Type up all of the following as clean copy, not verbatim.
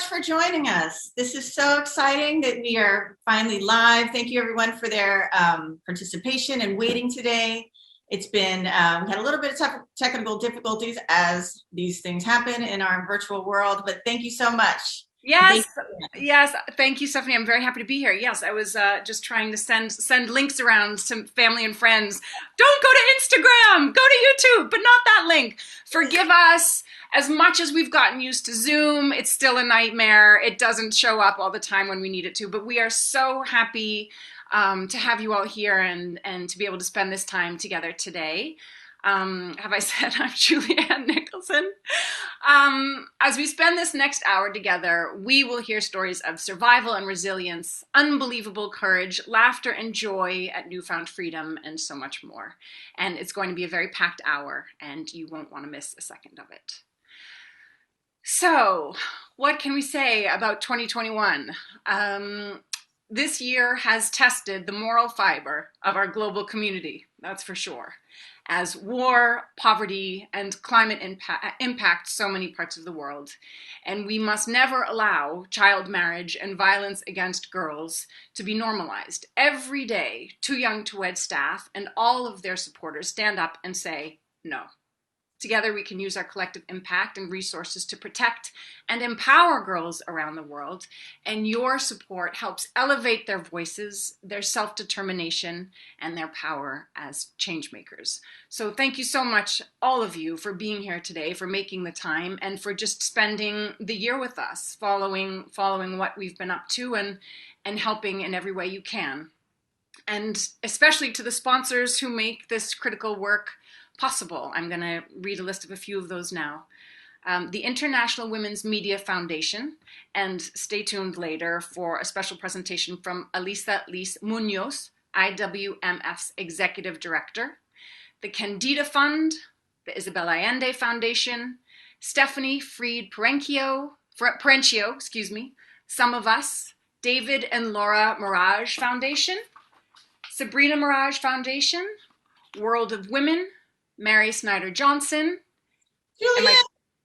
for joining us. This is so exciting that we are finally live. Thank you everyone for their participation and waiting today. It's been, we had a little bit of technical difficulties as these things happen in our virtual world, but thank you so much. Yes, yes. Thank you, Stephanie. I'm very happy to be here. Yes, I was just trying to send links around to family and friends. Don't go to Instagram. Go to YouTube, but not that link. Forgive us. As much as we've gotten used to Zoom, it's still a nightmare. It doesn't show up all the time when we need it to. But we are so happy to have you all here and to be able to spend this time together today. Have I said I'm Julianne Nicholson? As we spend this next hour together, we will hear stories of survival and resilience, unbelievable courage, laughter and joy at newfound freedom, and so much more. And it's going to be a very packed hour, and you won't want to miss a second of it. So, what can we say about 2021? This year has tested the moral fiber of our global community, that's for sure, as war, poverty, and climate impact so many parts of the world. And we must never allow child marriage and violence against girls to be normalized. Every day, Too Young to Wed staff and all of their supporters stand up and say no. Together, we can use our collective impact and resources to protect and empower girls around the world, and your support helps elevate their voices, their self-determination, and their power as change makers. So thank you so much, all of you, for being here today, for making the time, and for just spending the year with us, following what we've been up to and helping in every way you can. And especially to the sponsors who make this critical work possible. I'm going to read a list of a few of those now. The International Women's Media Foundation, and stay tuned later for a special presentation from Elisa Liz Munoz, IWMF's Executive Director. The Candida Fund, the Isabel Allende Foundation, Stephanie Fried Perenchio, Some of Us, David and Laura Mirage Foundation, Sabrina Mirage Foundation, World of Women, Mary Snyder Johnson. Julianne,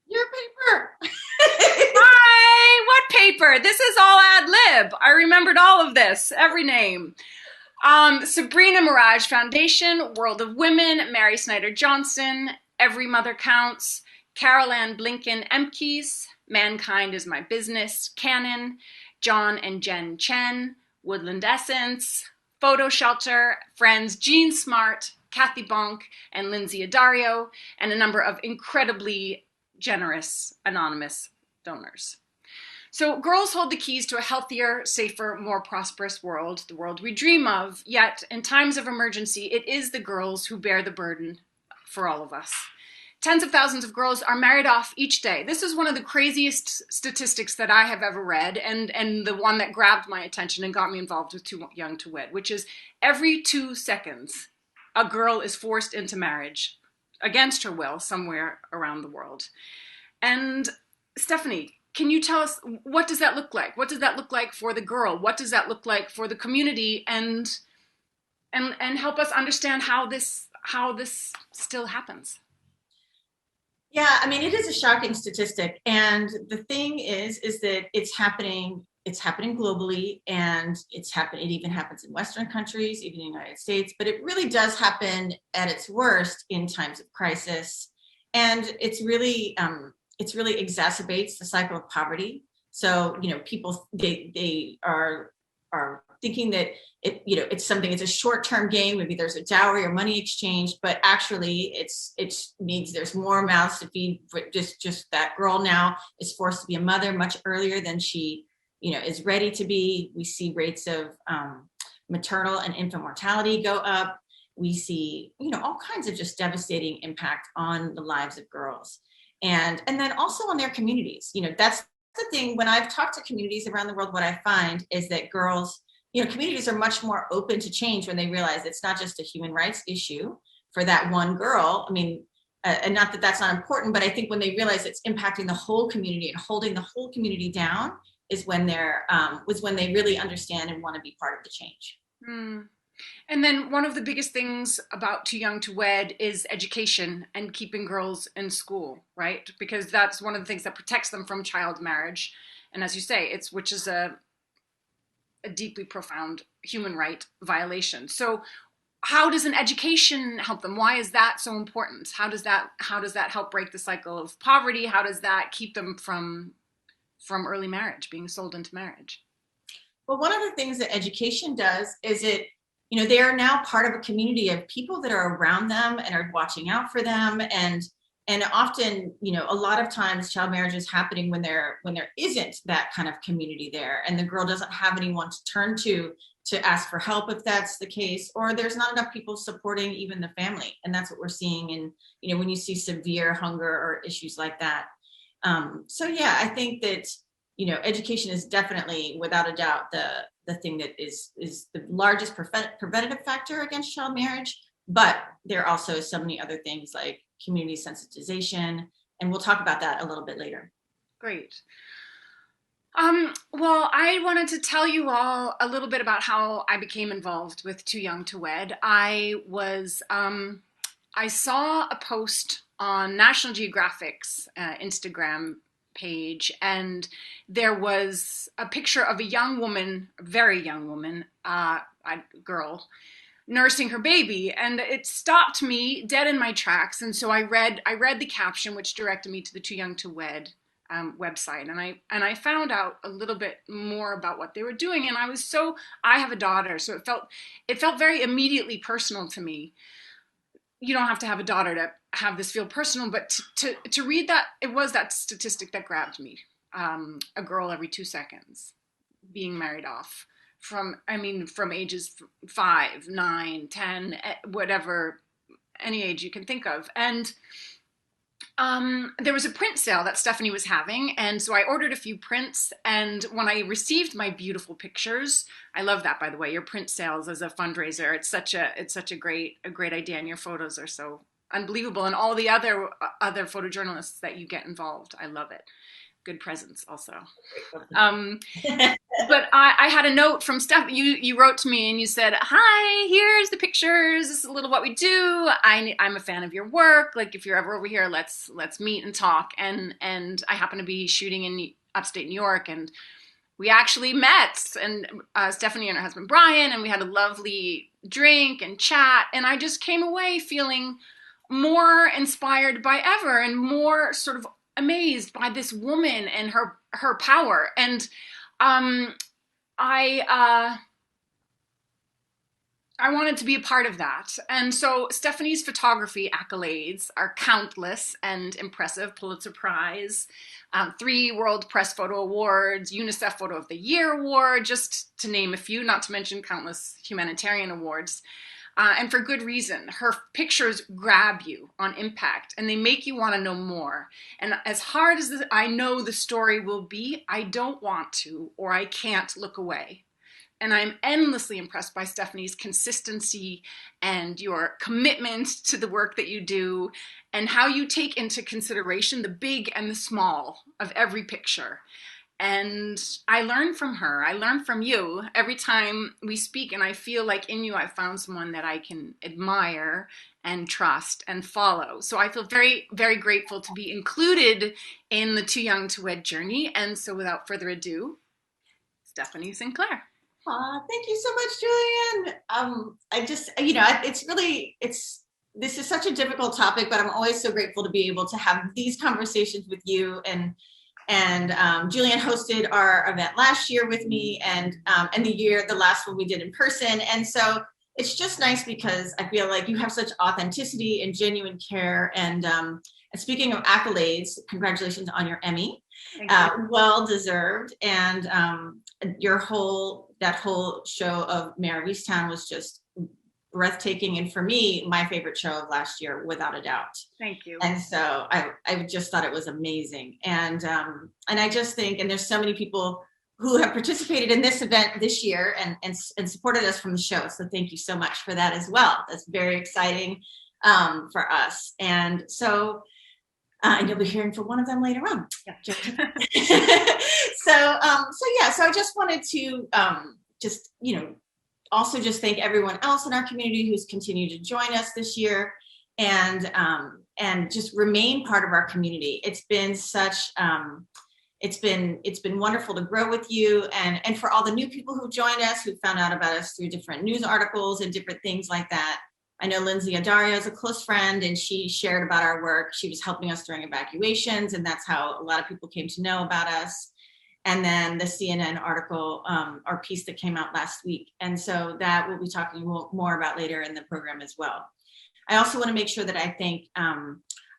your paper. Hi, what paper? This is all ad lib. I remembered all of this, every name. Sabrina Mirage Foundation, World of Women, Mary Snyder Johnson, Every Mother Counts, Carol Ann Blinken Emkes, Mankind is My Business, Canon, John and Jen Chen, Woodland Essence, Photo Shelter, Friends Jean Smart, Kathy Bonk, and Lindsay Adario, and a number of incredibly generous anonymous donors. So girls hold the keys to a healthier, safer, more prosperous world, the world we dream of, yet in times of emergency, it is the girls who bear the burden for all of us. Tens of thousands of girls are married off each day. This is one of the craziest statistics that I have ever read, and the one that grabbed my attention and got me involved with Too Young to Wed, which is every 2 seconds, a girl is forced into marriage against her will somewhere around the world. And Stephanie, can you tell us, what does that look like? What does that look like for the girl? What does that look like for the community? And help us understand how this still happens. Yeah, I mean, it is a shocking statistic. And the thing is that it's happening globally, and it even happens in Western countries, even in the United States, but it really does happen at its worst in times of crisis. And it really exacerbates the cycle of poverty. So, people, they are thinking that it's a short-term gain. Maybe there's a dowry or money exchange, but actually it means there's more mouths to feed. Just that girl now is forced to be a mother much earlier than she is ready to be. We see rates of maternal and infant mortality go up. We see, all kinds of just devastating impact on the lives of girls. And then also on their communities. That's the thing. When I've talked to communities around the world, what I find is that girls, communities are much more open to change when they realize it's not just a human rights issue for that one girl. I mean, and not that that's not important, but I think when they realize it's impacting the whole community and holding the whole community down is when they really understand and want to be part of the change. Mm. And then one of the biggest things about Too Young to Wed is education and keeping girls in school, right? Because that's one of the things that protects them from child marriage And as you say, which is a deeply profound human right violation. So how does an education help them? Why is that so important? How does that help break the cycle of poverty? How does that keep them from early marriage, being sold into marriage? Well, one of the things that education does is they are now part of a community of people that are around them and are watching out for them. And often, a lot of times child marriage is happening when there isn't that kind of community there, and the girl doesn't have anyone to turn to ask for help if that's the case, or there's not enough people supporting even the family. And that's what we're seeing in, when you see severe hunger or issues like that. So yeah, I think that, education is definitely, without a doubt, the thing that is the largest preventative factor against child marriage. But there are also so many other things like community sensitization, and we'll talk about that a little bit later. Great. Well, I wanted to tell you all a little bit about how I became involved with Too Young to Wed. I saw a post on National Geographic's Instagram page, and there was a picture of a young woman, a very young woman, girl, nursing her baby, and it stopped me dead in my tracks. And so I read the caption, which directed me to the Too Young to Wed website, and I found out a little bit more about what they were doing. And I have a daughter, so it felt very immediately personal to me. You don't have to have a daughter to have this feel personal, but to read that, it was that statistic that grabbed me. A girl every 2 seconds being married off from ages 5, 9, 10, whatever, any age you can think of. And there was a print sale that Stephanie was having, and so I ordered a few prints. And when I received my beautiful pictures, I love that, by the way, your print sales as a fundraiser. It's such a great idea, and your photos are so unbelievable, and all the other photojournalists that you get involved. I love it. Good presence also. But I had a note from Steph. You wrote to me and you said, "Hi, here's the pictures. This is a little what we do. I'm a fan of your work. Like, if you're ever over here, let's meet and talk." And I happen to be shooting in upstate New York, and we actually met. And Stephanie and her husband Brian, and we had a lovely drink and chat. And I just came away feeling more inspired by ever, and more sort of amazed by this woman and her power. And I wanted to be a part of that. And so Stephanie's photography accolades are countless and impressive. Pulitzer Prize, 3 World Press Photo Awards, UNICEF Photo of the Year Award, just to name a few, not to mention countless humanitarian awards. And for good reason. Her pictures grab you on impact, and they make you want to know more. And as hard as I know the story will be, I don't want to, or I can't look away. And I'm endlessly impressed by Stephanie's consistency and your commitment to the work that you do, and how you take into consideration the big and the small of every picture. And I learn from her. I learn from you every time we speak, and I feel like in you I found someone that I can admire and trust and follow. So I feel very, very grateful to be included in the Too Young to Wed journey. And so without further ado, Stephanie Sinclair. Thank you so much, Julianne. I just, this is such a difficult topic, but I'm always so grateful to be able to have these conversations with you. And Julianne hosted our event last year with me, and the last one we did in person. And so it's just nice because I feel like you have such authenticity and genuine care. And speaking of accolades, congratulations on your Emmy. Well deserved. And that whole show of Mayor of Easttown was just breathtaking, and for me, my favorite show of last year, without a doubt. Thank you. And so I just thought it was amazing. And I just think, and there's so many people who have participated in this event this year and supported us from the show. So thank you so much for that as well. That's very exciting for us. And so, and you'll be hearing from one of them later on. Yeah. So I just wanted to also just thank everyone else in our community who's continued to join us this year, and just remain part of our community. It's been such it's been wonderful to grow with you, and for all the new people who joined us, who found out about us through different news articles and different things like that. I know Lindsay Adario is a close friend, and she shared about our work. She was helping us during evacuations, and that's how a lot of people came to know about us. And then the CNN article or piece that came out last week. And so that we'll be talking more about later in the program as well. I also want to make sure that I thank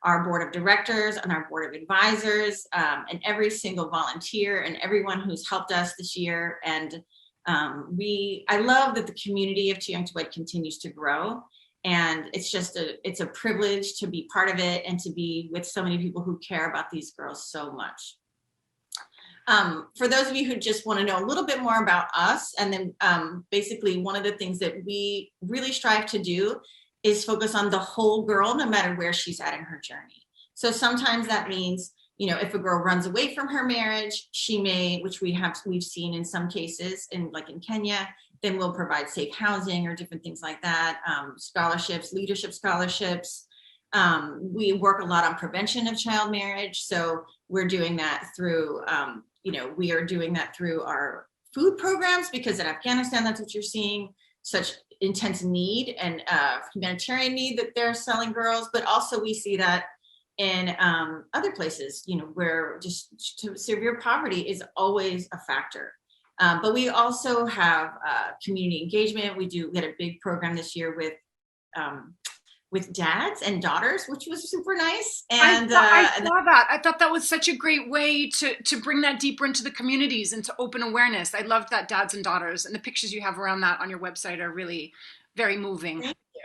our board of directors and our board of advisors and every single volunteer and everyone who's helped us this year. And I love that the community of Too Young to Wed continues to grow. And it's a privilege to be part of it and to be with so many people who care about these girls so much. For those of you who just want to know a little bit more about us, and then basically one of the things that we really strive to do is focus on the whole girl, no matter where she's at in her journey. So sometimes that means, you know, if a girl runs away from her marriage, she may, which we've seen in some cases, like in Kenya, then we'll provide safe housing or different things like that, scholarships, leadership scholarships. We work a lot on prevention of child marriage. So we're doing that through, we are doing that through our food programs, because in Afghanistan, that's what you're seeing, such intense need and humanitarian need that they're selling girls. But also we see that in other places, you know, where just severe poverty is always a factor. But we also have community engagement. We had a big program this year with dads and daughters, which was super nice. And I saw that. I thought that was such a great way to bring that deeper into the communities and to open awareness. I loved that, dads and daughters, and the pictures you have around that on your website are really very moving. Thank you.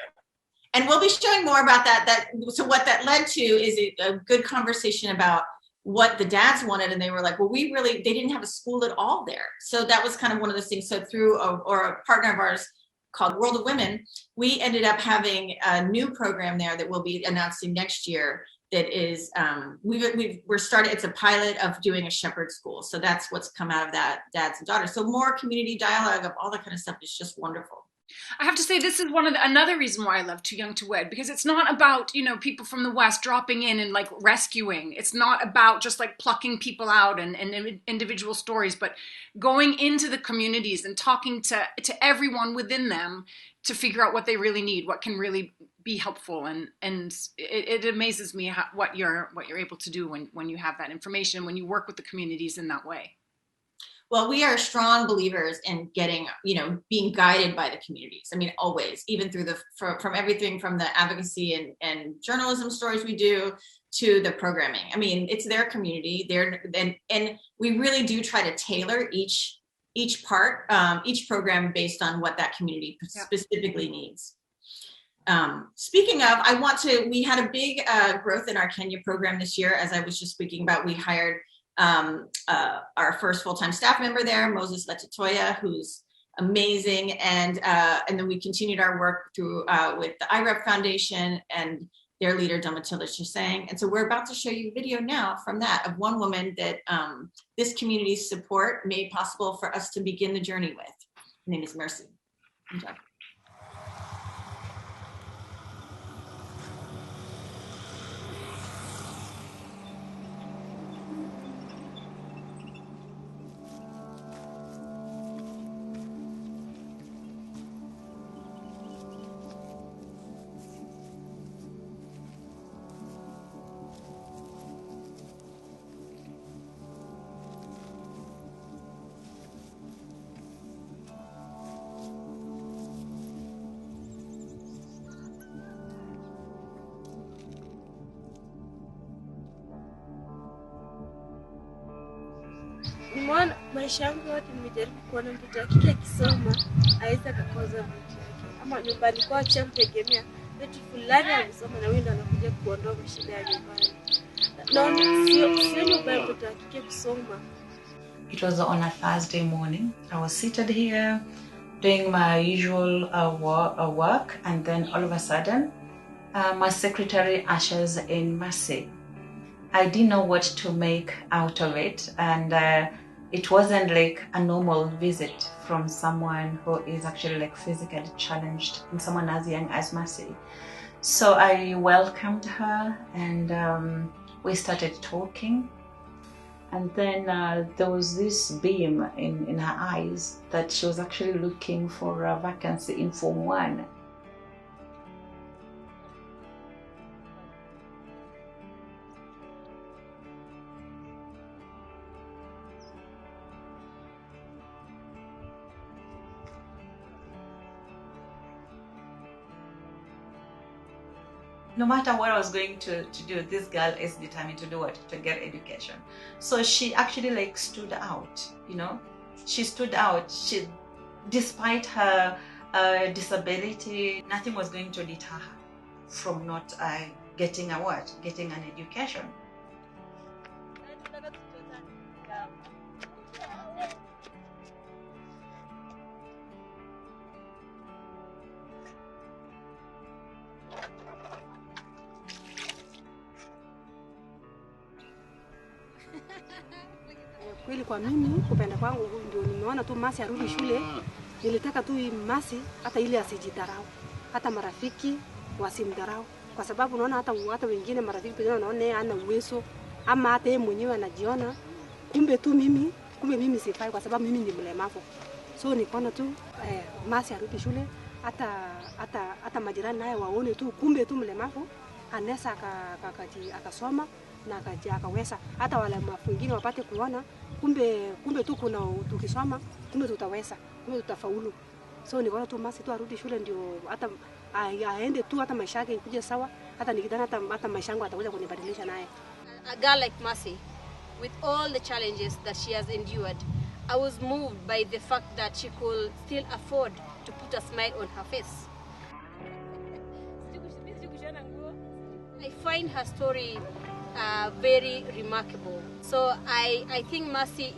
And we'll be showing more about that. So what that led to is a good conversation about what the dads wanted, and they were like, well, they didn't have a school at all there. So that was kind of one of those things. So through a partner of ours called World of Women, we ended up having a new program there that we'll be announcing next year. That is, we're starting. It's a pilot of doing a shepherd school. So that's what's come out of that, dads and daughters. So more community dialogue of all that kind of stuff is just wonderful. I have to say, this is another reason why I love Too Young to Wed, because it's not about, you know, people from the West dropping in and like rescuing. It's not about just like plucking people out and individual stories, but going into the communities and talking to everyone within them to figure out what they really need, what can really be helpful. And it amazes me what you're able to do when you have that information, when you work with the communities in that way. Well, we are strong believers in being guided by the communities. I mean, always, even through from everything from the advocacy and journalism stories we do to the programming. I mean, it's their community. And we really do try to tailor each program based on what that community specifically needs. Speaking of, we had a big growth in our Kenya program this year. As I was just speaking about, we hired our first full-time staff member there, Moses Letitoya, who's amazing. And then we continued our work through with the IREP Foundation and their leader, Domitila Chisang. And so we're about to show you a video now from that of one woman that this community's support made possible for us to begin the journey with. Her name is Mercy. Enjoy. Nimeona maisha yangu yote nimejaribu kuona mtoto wa kike akisoma aweza kukoza maisha yake, ama nyumbani kwao chamtegemea vitu fulani amesoma na wewe ndo anakuja kuondoa shida ya nyumbani. Naona sio nyumbani mtoto wa kike kusoma. It was on a Thursday morning. I was seated here doing my usual work, and then all of a sudden my secretary ushers in Mercy. I didn't know what to make out of it, and it wasn't like a normal visit from someone who is actually like physically challenged and someone as young as Mercy. So I welcomed her, and we started talking. And then there was this beam in her eyes that she was actually looking for a vacancy in Form 1. No matter what I was going to do, this girl is determined to do what? To get education. So she actually like stood out, you know. She stood out. Despite her disability, nothing was going to deter her from not getting a what? Getting an education. Kweli kwa mimi kupenda kwangu ndio nimeona tu Masi arudi shule. Nilitaka tu Masi hata ile asijidharau, hata marafiki wasimdharau, kwa sababu unaona hata wengine marafiki pia wanaona ana uwezo, ama hata yeye mwenyewe anajiona kumbe mimi sifai kwa sababu mimi ni mlemavu. So nikaona tu Masi arudi shule, hata majirani naye waone tu kumbe tu mlemavu anaweza akasoma na akaweza, hata wale wengine wapate kuona kumbe tu kuna tukisoma kumbe tutaweza, kumbe tutafaulu. So nikaona tu Masi tu arudi shule ndio hata aende tu, hata maisha yake ikuje sawa, hata nikidhani hata maisha yangu atakuja kunibadilisha naye. A girl like Masi, with all the challenges that she has endured, I was moved by the fact that she could still afford to put a smile on her face. I find her story very remarkable. So I think Masi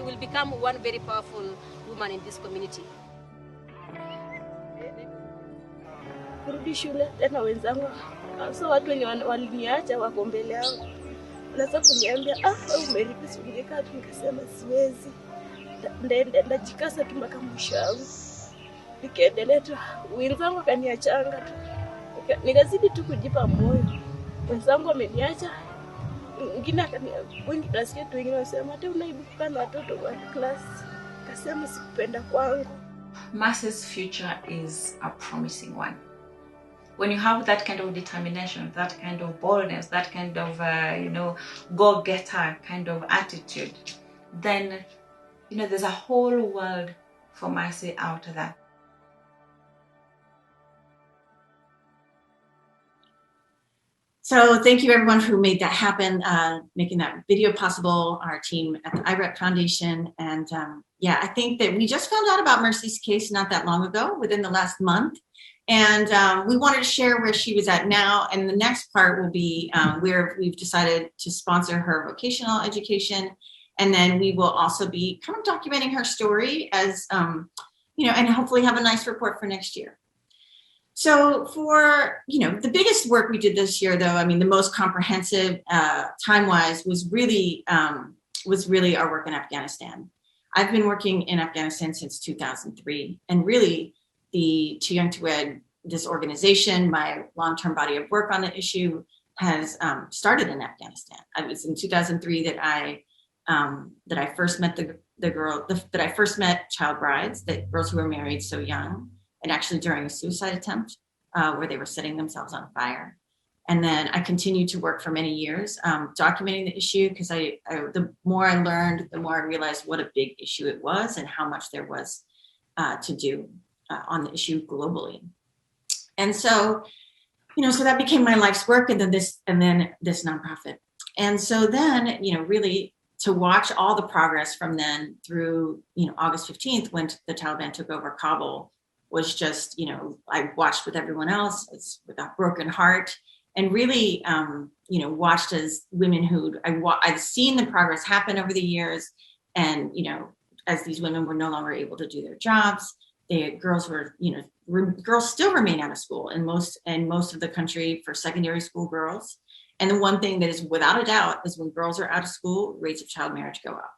will become one very powerful woman in this community. Kurudi shule tena wenzangu, so watu wenye waliniacha wako mbele yangu, naweza kuniambia umeripisi ungekaa tu, nikasema siwezi, ndajikaza tu mpaka mwisho wangu. Nikaendelea tu, wenzangu kaniachanga tu, nikazidi tu kujipa moyo. Wenzangu wameniacha, wengi klasi yetu wengine wasema hata unaibu kukaa na watoto wa class, kasema sikupenda kwangu. Masi's future is a promising one. When you have that kind of determination, that kind of boldness, that kind of go-getter kind of attitude, then there's a whole world for Masi out there. So thank you everyone who made that happen, making that video possible, our team at the IREP Foundation. And I think that we just found out about Mercy's case not that long ago, within the last month. And we wanted to share where she was at now. And the next part will be where we've decided to sponsor her vocational education. And then we will also be kind of documenting her story as, and hopefully have a nice report for next year. So for, the biggest work we did this year, though, the most comprehensive time-wise was really our work in Afghanistan. I've been working in Afghanistan since 2003, and really the Too Young to Wed, this organization, my long-term body of work on the issue has started in Afghanistan. It was in 2003 that I first met that I first met child brides, that girls who were married so young, and actually during a suicide attempt where they were setting themselves on fire. And then I continued to work for many years documenting the issue, because the more I learned, the more I realized what a big issue it was and how much there was to do on the issue globally. And so, so that became my life's work, and then this nonprofit. And so then, really to watch all the progress from then through, August 15th, when the Taliban took over Kabul, was just, I watched with everyone else. It's with a broken heart, and really, watched as women I've seen the progress happen over the years. And, as these women were no longer able to do their jobs, girls were, girls still remain out of school in most of the country for secondary school girls. And the one thing that is without a doubt is when girls are out of school, rates of child marriage go up.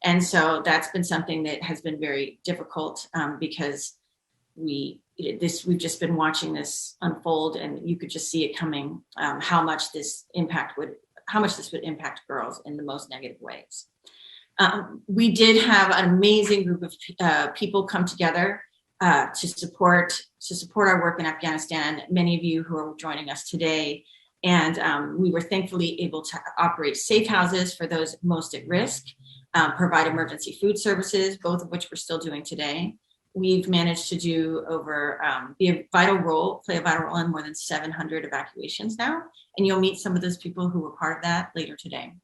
And so that's been something that has been very difficult because we've just been watching this unfold, and you could just see it coming, how much this impact would how much this would impact girls in the most negative ways. We did have an amazing group of people come together to support our work in Afghanistan. Many of you who are joining us today, and we were thankfully able to operate safe houses for those most at risk, provide emergency food services, both of which we're still doing today. We've managed to do play a vital role in more than 700 evacuations now, and you'll meet some of those people who were part of that later today.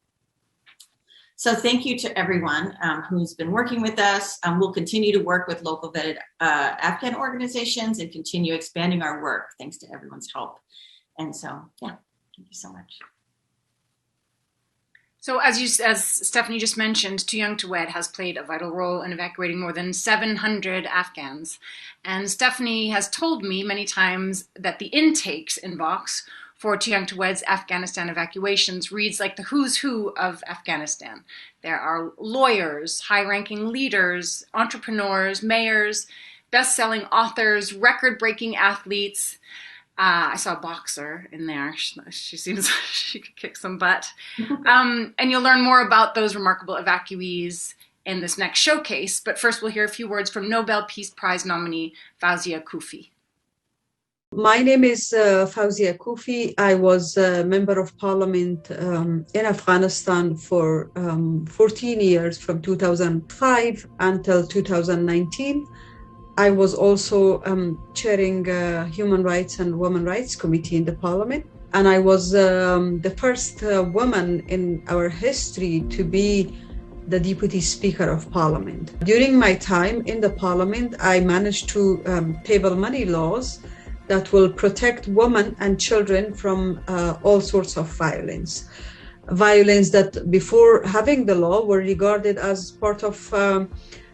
So thank you to everyone who's been working with us. We'll continue to work with local vetted Afghan organizations and continue expanding our work thanks to everyone's help. And so, yeah, thank you so much. So as Stephanie just mentioned, Too Young to Wed has played a vital role in evacuating more than 700 Afghans. And Stephanie has told me many times that the intakes inbox for Too Young to Wed's Afghanistan evacuations reads like the who's who of Afghanistan. There are lawyers, high-ranking leaders, entrepreneurs, mayors, best-selling authors, record-breaking athletes. I saw a boxer in there. She seems like she could kick some butt. And you'll learn more about those remarkable evacuees in this next showcase. But first, we'll hear a few words from Nobel Peace Prize nominee Fawzia Koofi. My name is Fawzia Koofi. I was a member of parliament in Afghanistan for 14 years, from 2005 until 2019. I was also chairing Human Rights and Women Rights Committee in the Parliament, and I was the first woman in our history to be the Deputy Speaker of Parliament. During my time in the Parliament, I managed to table many laws that will protect women and children from all sorts of violence. Violence that before having the law were regarded as part of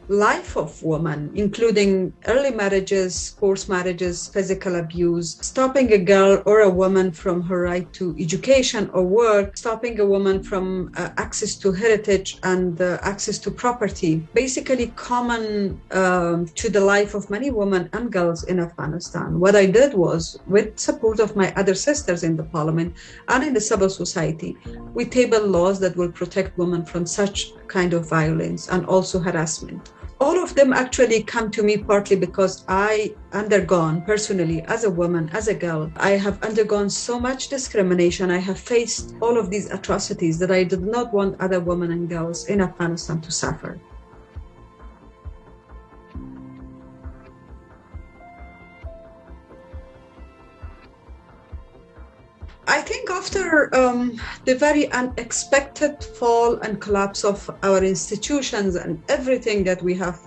life of women, including early marriages, forced marriages, physical abuse, stopping a girl or a woman from her right to education or work, stopping a woman from access to heritage and access to property, basically common to the life of many women and girls in Afghanistan. What I did was, with support of my other sisters in the parliament and in the civil society, we tabled laws that will protect women from such kind of violence and also harassment. All of them actually come to me partly because I undergone personally, as a woman, as a girl, I have undergone so much discrimination. I have faced all of these atrocities that I did not want other women and girls in Afghanistan to suffer. I think after the very unexpected fall and collapse of our institutions and everything that we have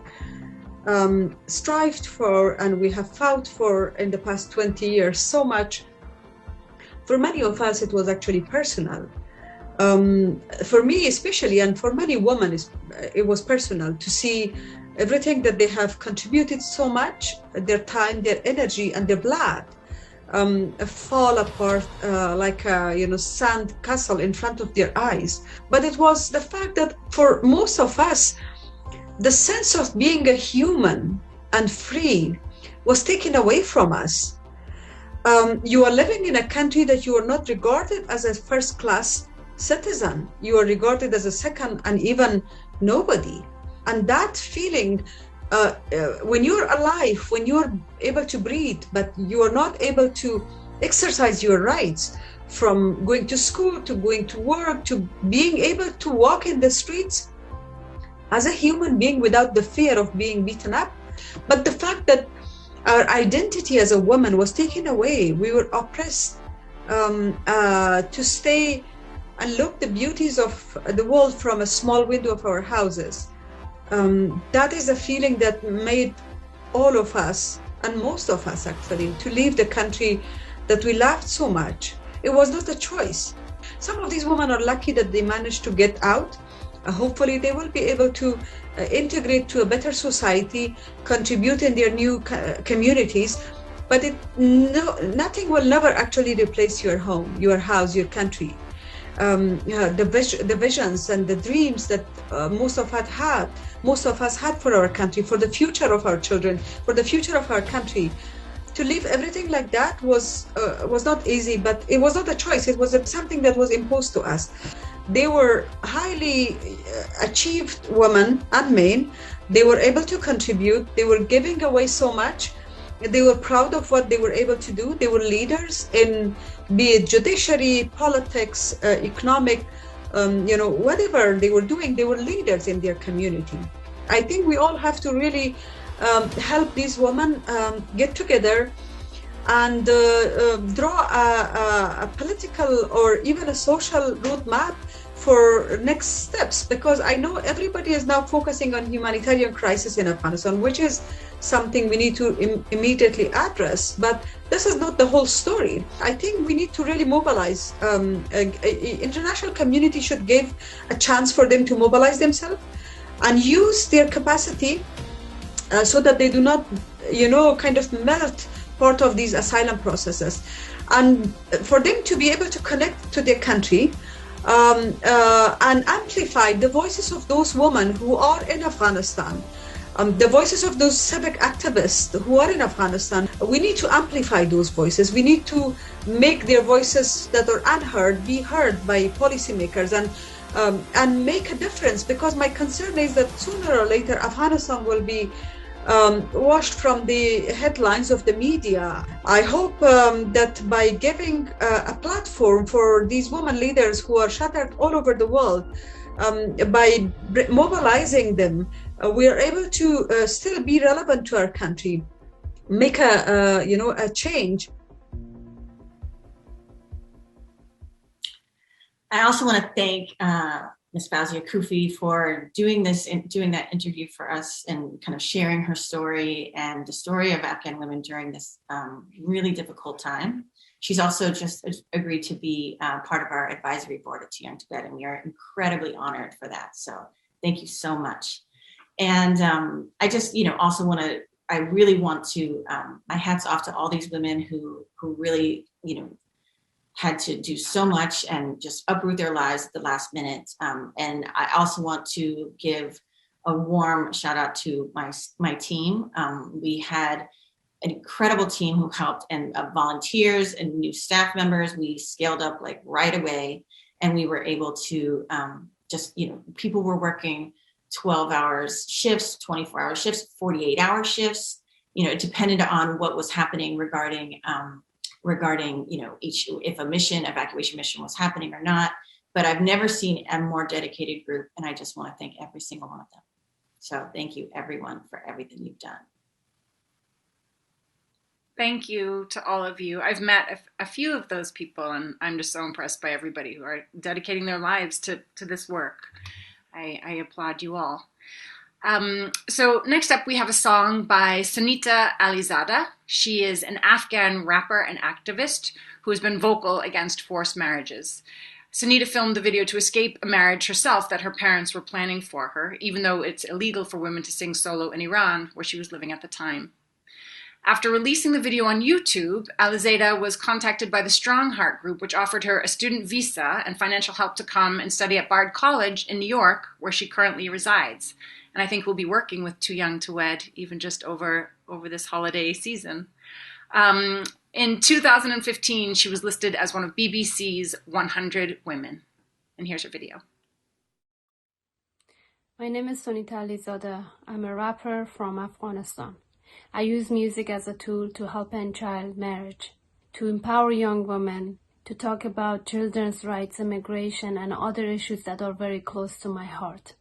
strived for and we have fought for in the past 20 years so much, for many of us it was actually personal. For me especially, and for many women, it was personal to see everything that they have contributed so much, their time, their energy and their blood, fall apart like a sand castle in front of their eyes. But it was the fact that for most of us, the sense of being a human and free was taken away from us. You are living in a country that you are not regarded as a first-class citizen. You are regarded as a second and even nobody. And that feeling, when you're alive, when you're able to breathe, but you are not able to exercise your rights, from going to school to going to work to being able to walk in the streets as a human being without the fear of being beaten up. But the fact that our identity as a woman was taken away, we were oppressed to stay and look the beauties of the world from a small window of our houses. That is a feeling that made all of us, and most of us actually, to leave the country that we loved so much. It was not a choice. Some of these women are lucky that they managed to get out. Hopefully they will be able to integrate to a better society, contribute in their new communities, but nothing will never actually replace your home, your house, your country. The visions and the dreams that most of us had for our country, for the future of our children, for the future of our country, to leave everything like that was not easy, but it was not a choice. It was something that was imposed to us. They were highly achieved women and men. They were able to contribute. They were giving away so much. They were proud of what they were able to do. They were leaders in, be it judiciary, politics, economic, whatever they were doing, they were leaders in their community. I think we all have to really help these women get together and draw a political or even a social roadmap for next steps, because I know everybody is now focusing on humanitarian crisis in Afghanistan, which is something we need to immediately address, but this is not the whole story. I think we need to really mobilize. International community should give a chance for them to mobilize themselves and use their capacity so that they do not, kind of melt part of these asylum processes, and for them to be able to connect to their country and amplify the voices of those women who are in Afghanistan, the voices of those civic activists who are in Afghanistan. We need to amplify those voices. We need to make their voices that are unheard be heard by policymakers and make a difference, because my concern is that sooner or later Afghanistan will be washed from the headlines of the media. I hope that by giving a platform for these women leaders who are shattered all over the world, by mobilizing them, we are able to still be relevant to our country, make a change. I also want to thank Ms. Fawzia Kufi for doing that interview for us and kind of sharing her story and the story of Afghan women during this really difficult time. She's also just agreed to be part of our advisory board at Too Young to Wed, and we are incredibly honored for that. So thank you so much. And I just, also I really want to, my hat's off to all these women who really, had to do so much and just uproot their lives at the last minute. And I also want to give a warm shout out to my team. We had an incredible team who helped, and volunteers and new staff members. We scaled up like right away, and we were able to people were working 12 hours shifts, 24-hour shifts, 48-hour shifts. It depended on what was happening regarding if a evacuation mission was happening or not. But I've never seen a more dedicated group, and I just want to thank every single one of them. So thank you, everyone, for everything you've done. Thank you to all of you. I've met a few of those people, and I'm just so impressed by everybody who are dedicating their lives to this work. I applaud you all. So next up, we have a song by Sunita Alizada. She is an Afghan rapper and activist who has been vocal against forced marriages. Sunita filmed the video to escape a marriage herself that her parents were planning for her, even though it's illegal for women to sing solo in Iran, where she was living at the time. After releasing the video on YouTube, Alizada was contacted by the Strong Heart Group, which offered her a student visa and financial help to come and study at Bard College in New York, where she currently resides. And I think we'll be working with Too Young to Wed even just over this holiday season. In 2015, she was listed as one of BBC's 100 women. And here's her video. My name is Sunita Alizada. I'm a rapper from Afghanistan. I use music as a tool to help end child marriage, to empower young women, to talk about children's rights, immigration, and other issues that are very close to my heart.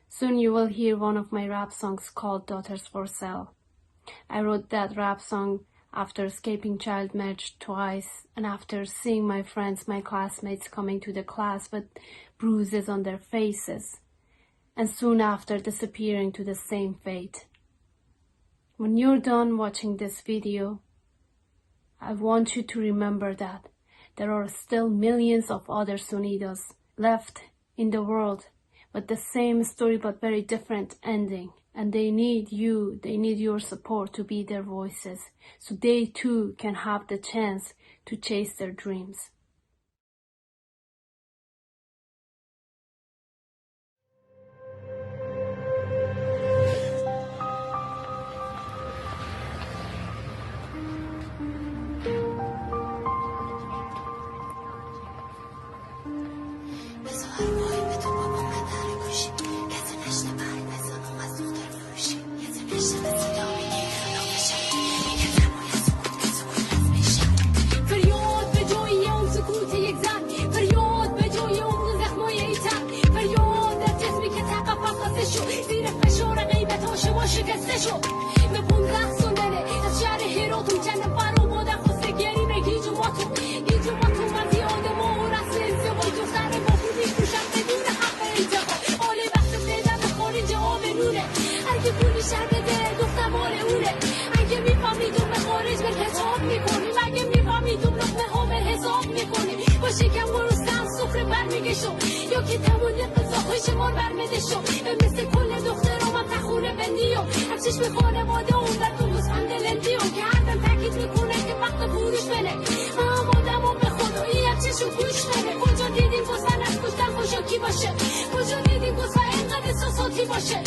Soon you will hear one of my rap songs called Daughters for Sale. I wrote that rap song after escaping child marriage twice, and after seeing my friends, my classmates coming to the class with bruises on their faces, and soon after disappearing to the same fate. When you're done watching this video, I want you to remember that there are still millions of other Sunitas left in the world with the same story but very different ending. And they need you, they need your support to be their voices, so they too can have the chance to chase their dreams. دشو به 15 سنده از شهر هراتون جنم برو مادر خواسته گریمه گیجو ماتو من زیاده ما رسل ازدواج دختر با خودی پوشم بدون حق انتخاب آله وقت پیدا به خارج آبرونه اگه پولی شر بده دختر مال اونه اگه میفهمیدون به خارج بر حساب میکنیم اگه میفهمیدون لقمه ها بر حساب میکنیم با شکم گرستم سفره برمیگشو یا که تمام قضا خوشمان برمدشو مثل کل دخترام هم تخونه بندیو هم چشم خانواده اون بر تو گوزفند لندیو که هردم تاکید میکنه که وقت فروش بره آدم هم به خدایی هم چشم گوش بره کجا دیدیم گوزفند از کشتن خوشاکی باشه کجا دیدیم گوزفند اینقدر احساساتی باشه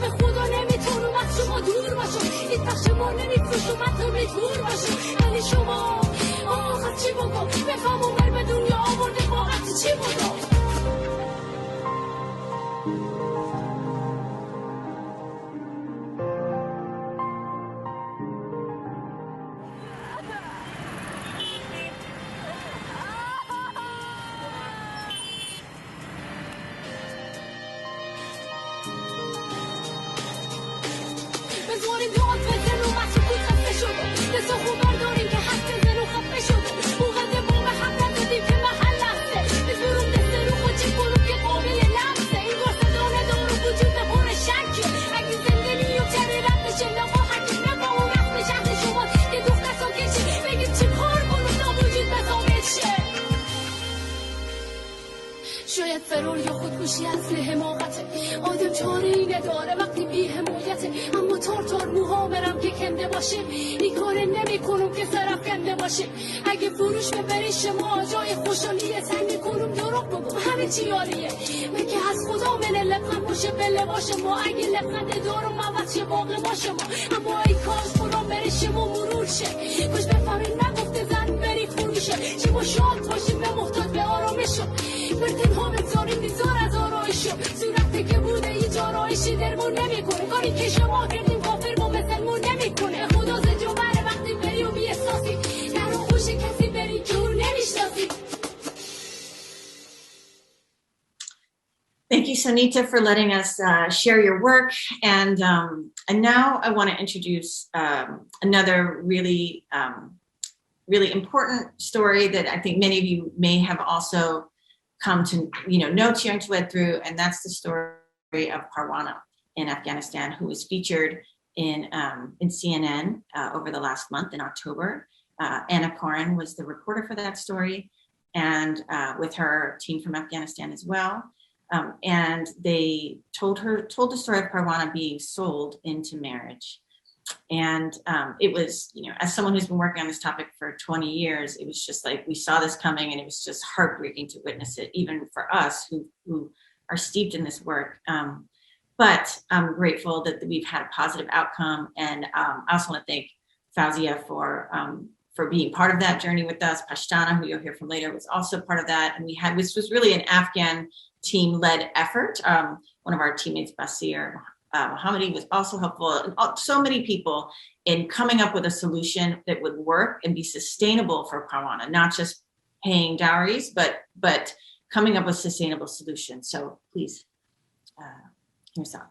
به خدا نمیتونم از شما دور باشم هیچ وقت شما نمیفروشم حتی میتور باشم ولی شما آخه چی بگم بفهمم بر به دنیا آورده واقعا چی بگم شاید فرار یا خودکشی اصل حماقته آدم چاره ای نداره وقتی بی حمایته اما تار موهامرم که کنده باشه این کار نمی کنم که سرف کنده باشه اگه فروش ببری شما جای خوشحالیه سعی میکنم دروغ بگم همه چی یاریه مگه از خدا من لبخند باشه بله باشه ما اگه لبخند دارم عوض شه باقی باشه ما اما ای کاش قرآن بره شما مرور شه کاش بفهمین نگفته زن بری فروشه شما شاد باشیم به محتاج به آرامشو برتن ها بگذاریم بیزار از آرایشو صورتی که بوده هیچ آرایشی درمون نمی کنه کاری که شما کردیم کافر با مثلمون نمی کنه خدا زجو بره وقتی بری و بی احساسی در آغوش کسی بری که اون نمیشناسی. Thank you, Sonita, for letting us share your work. And now I want to introduce another really important story that I think many of you may have also come to know TYTW through, and that's the story of Parwana in Afghanistan, who was featured in CNN over the last month in October. Anna Koren was the reporter for that story, and with her team from Afghanistan as well. And they told the story of Parwana being sold into marriage. And it was, as someone who's been working on this topic for 20 years, it was just like we saw this coming, and it was just heartbreaking to witness it, even for us who are steeped in this work. But I'm grateful that we've had a positive outcome. And I also want to thank Fauzia for being part of that journey with us. Pashtana, who you'll hear from later, was also part of that. And this was really an Afghan team-led effort. One of our teammates, Basir Mohammadi, was also helpful. And so many people in coming up with a solution that would work and be sustainable for Parwana, not just paying dowries, but coming up with sustainable solutions. So please,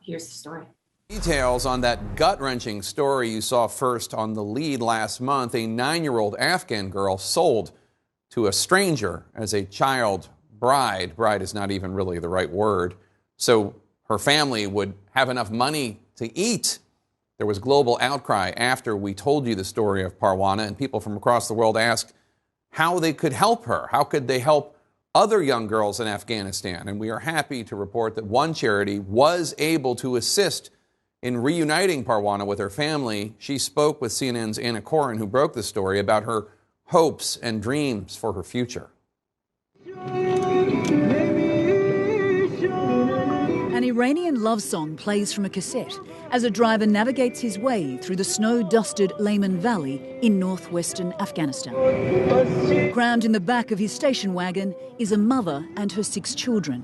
here's the story. Details on that gut-wrenching story you saw first on The Lead last month. A 9-year-old Afghan girl sold to a stranger as a child bride. Bride is not even really the right word. So her family would have enough money to eat. There was global outcry after we told you the story of Parwana, and people from across the world asked how they could help her. How could they help other young girls in Afghanistan? And we are happy to report that one charity was able to assist in reuniting Parwana with her family. She spoke with CNN's Anna Koren, who broke the story, about her hopes and dreams for her future. An Iranian love song plays from a cassette as a driver navigates his way through the snow-dusted Laman Valley in northwestern Afghanistan. Crammed in the back of his station wagon is a mother and her 6 children,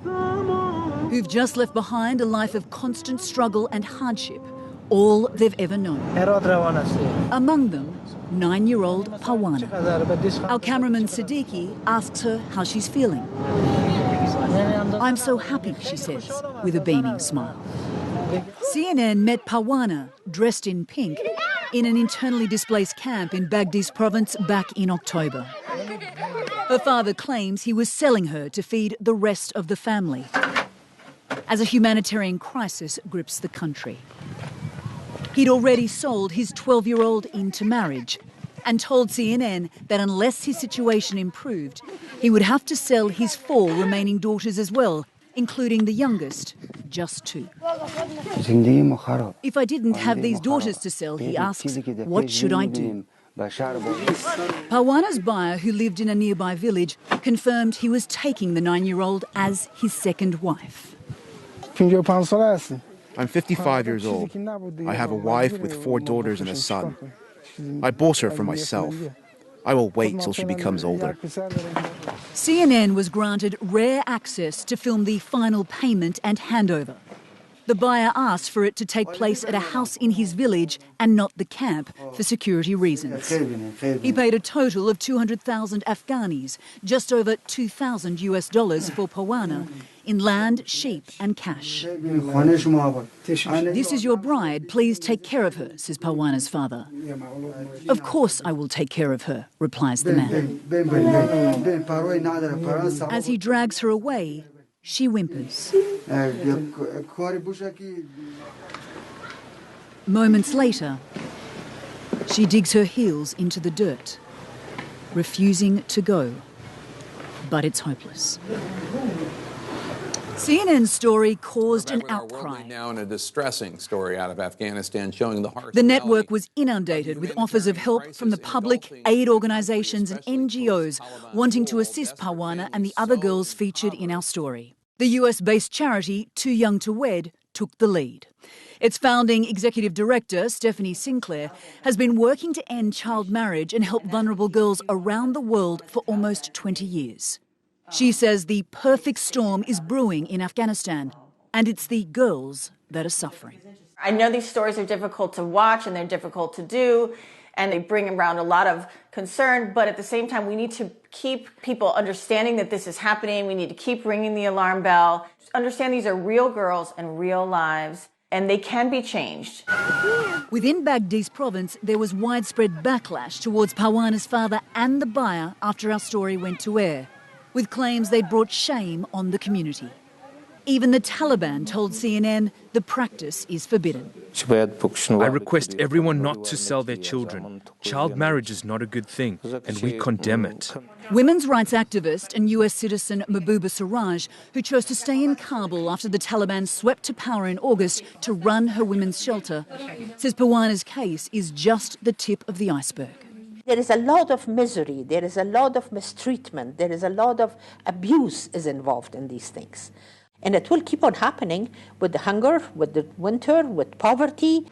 who've just left behind a life of constant struggle and hardship, all they've ever known. Among them, 9-year-old Parwana. Our cameraman Siddiqui asks her how she's feeling. "I'm so happy," she says, with a beaming smile. CNN met Pawana, dressed in pink, in an internally displaced camp in Baghdis province back in October. Her father claims he was selling her to feed the rest of the family as a humanitarian crisis grips the country. He'd already sold his 12-year-old into marriage and told CNN that unless his situation improved, he would have to sell his 4 remaining daughters as well, including the youngest, just 2. If I didn't have these daughters to sell, he asks, what should I do? Pawana's buyer, who lived in a nearby village, confirmed he was taking the 9-year-old as his second wife. I'm 55 years old. I have a wife with 4 daughters and a son. I bought her for myself. I will wait till she becomes older. CNN was granted rare access to film the final payment and handover. The buyer asked for it to take place at a house in his village and not the camp for security reasons. He paid a total of 200,000 Afghanis, just over $2,000 for Pawana, in land, sheep and cash. This is your bride, please take care of her, says Pawana's father. Of course I will take care of her, replies the man. As he drags her away, she whimpers. Moments later, she digs her heels into the dirt, refusing to go. But it's hopeless. CNN's story caused an outcry. Now in a distressing story out of Afghanistan showing the harsh. The network was inundated with offers of help from the public, aid organisations and NGOs wanting to assist Pawana and the other girls featured in our story. The US-based charity Too Young to Wed took the lead. Its founding executive director, Stephanie Sinclair, has been working to end child marriage and help vulnerable girls around the world for almost 20 years. She says the perfect storm is brewing in Afghanistan, and it's the girls that are suffering. I know these stories are difficult to watch and they're difficult to do, and they bring around a lot of concern, but at the same time, we need to keep people understanding that this is happening. We need to keep ringing the alarm bell. Understand these are real girls and real lives, and they can be changed. Within Baghdis province, there was widespread backlash towards Pawana's father and the buyer after our story went to air, with claims they'd brought shame on the community. Even the Taliban told CNN the practice is forbidden. I request everyone not to sell their children. Child marriage is not a good thing, and we condemn it. Women's rights activist and US citizen Mahbouba Siraj, who chose to stay in Kabul after the Taliban swept to power in August to run her women's shelter, says Pawana's case is just the tip of the iceberg. There is a lot of misery, there is a lot of mistreatment, there is a lot of abuse is involved in these things. And it will keep on happening with the hunger, with the winter, with poverty.